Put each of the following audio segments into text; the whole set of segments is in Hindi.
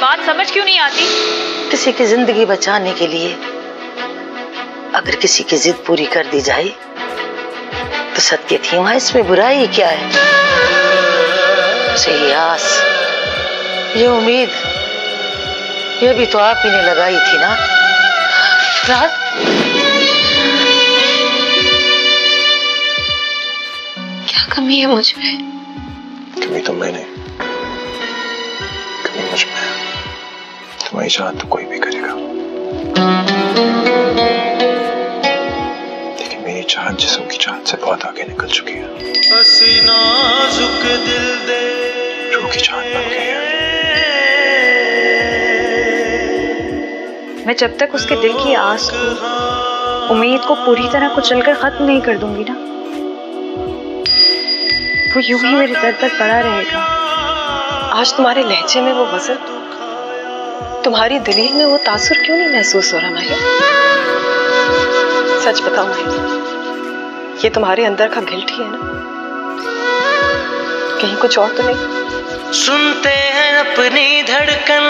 बात समझ क्यों नहीं आती? किसी की जिंदगी बचाने के लिए अगर किसी की जिद पूरी कर दी जाए तो सत्य थी वहां, इसमें बुराई क्या है? उसे ये आस, ये उम्मीद, ये भी तो आप ही ने लगाई थी ना रात। क्या कमी है मुझ में? कमी तो मैंने, कमी मुझ में। तुम्हारी चाहत तो कोई भी करेगा, लेकिन मेरी चाहत जिस्म की चाहत से बहुत आगे निकल चुकी है। रूह की चाहत बन गई है। मैं जब तक उसके दिल की आस को, उम्मीद को पूरी तरह कुचलकर खत्म नहीं कर दूंगी ना, वो यूं ही मेरे दर पर पड़ा रहेगा। आज तुम्हारे लहजे में वो वज़न, तुम्हारी दलील में वो तासुर क्यों नहीं महसूस हो रहा माही? सच बताओ माही, ये तुम्हारे अंदर का गिल्ट ही है ना? कहीं कुछ और तो नहीं? सुनते हैं अपनी धड़कन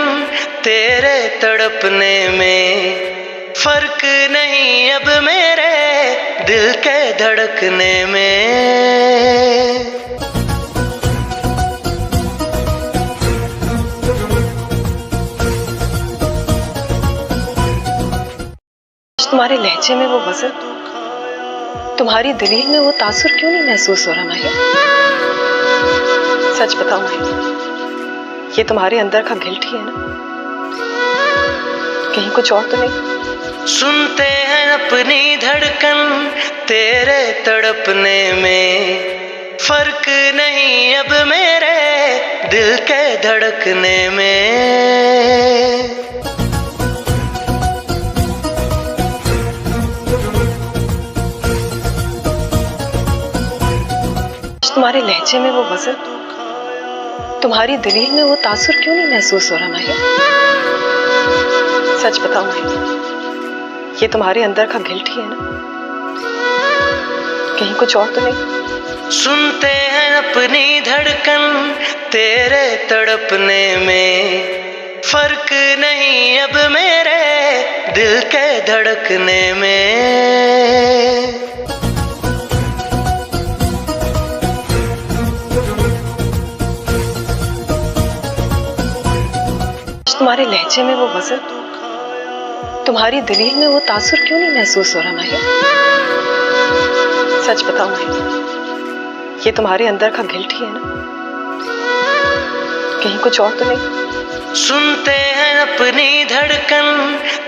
तेरे तड़पने में, फर्क नहीं अब मेरे दिल के धड़कने में। तुम्हारे लहजे में वो वज़न, तुम्हारी दलील में वो तासुर क्यों नहीं महसूस हो रहा माही? सच बताओ माही, ये तुम्हारे अंदर का गिल्ट ही है ना? कहीं कुछ और तो नहीं? सुनते हैं अपनी धड़कन तेरे तड़पने में, फर्क नहीं अब मेरे दिल के धड़कने में। तुम्हारे लहजे में वो वज़न, तुम्हारी दलील में वो तासुर क्यों नहीं महसूस हो रहा माही? सच बताओ माही, ये तुम्हारे अंदर का गिल्ट ही है ना? कहीं कुछ और तो नहीं? सुनते हैं अपनी धड़कन तेरे तड़पने में, फर्क नहीं अब मेरे दिल के धड़कने में। तुम्हारे लहजे में वो वज़न, तुम्हारी दलील में वो तासुर क्यों नहीं महसूस हो रहा माही? सच बताओ माही, ये तुम्हारे अंदर का गिल्ट ही है ना? कहीं कुछ और तो नहीं? सुनते हैं अपनी धड़कन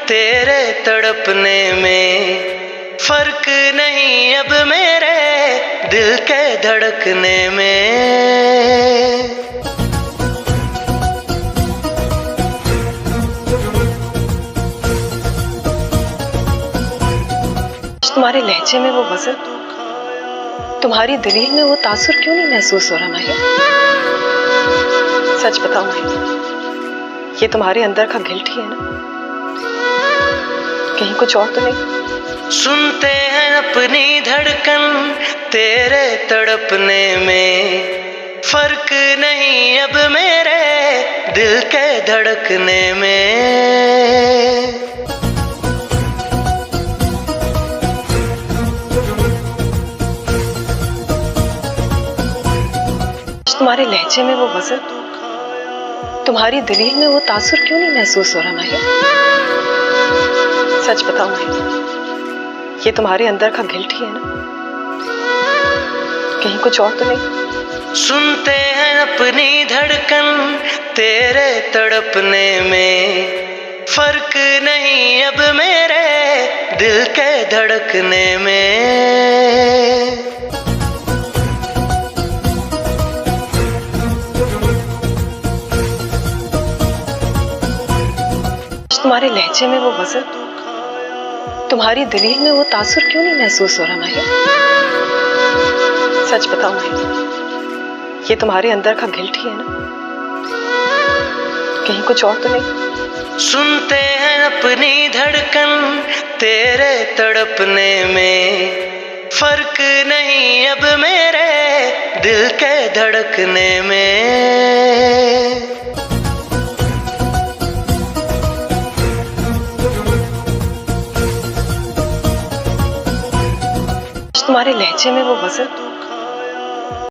तेरे तड़पने में, फर्क नहीं अब मेरे दिल के धड़कने में। तुम्हारे लहजे में वो वज़न, तुम्हारी दलील में वो तासुर क्यों नहीं महसूस हो रहा माही? सच बताओ माही, ये तुम्हारे अंदर का गिल्ट ही है ना? कहीं कुछ और तो नहीं? सुनते हैं अपनी धड़कन तेरे तड़पने में, फर्क नहीं अब मेरे दिल के धड़कने में। तुम्हारे लहजे में वो वज़न, तुम्हारी दलील में वो तासुर क्यों नहीं महसूस हो रहा माही? सच बताओ माही, ये तुम्हारे अंदर का गिल्ट ही है ना? कहीं कुछ और तो नहीं? सुनते हैं अपनी धड़कन तेरे तड़पने में, फर्क नहीं अब मेरे दिल के धड़कने में। तुम्हारे लहजे में वो वज़न, तुम्हारी दलील में वो तासुर क्यों नहीं महसूस हो रहा माही? सच बताओ माही, ये तुम्हारे अंदर का गिल्ट ही है ना? कहीं कुछ और तो नहीं? सुनते हैं अपनी धड़कन तेरे तड़पने में, फर्क नहीं अब मेरे दिल के धड़कने में। तुम्हारे लहजे में वो वजन,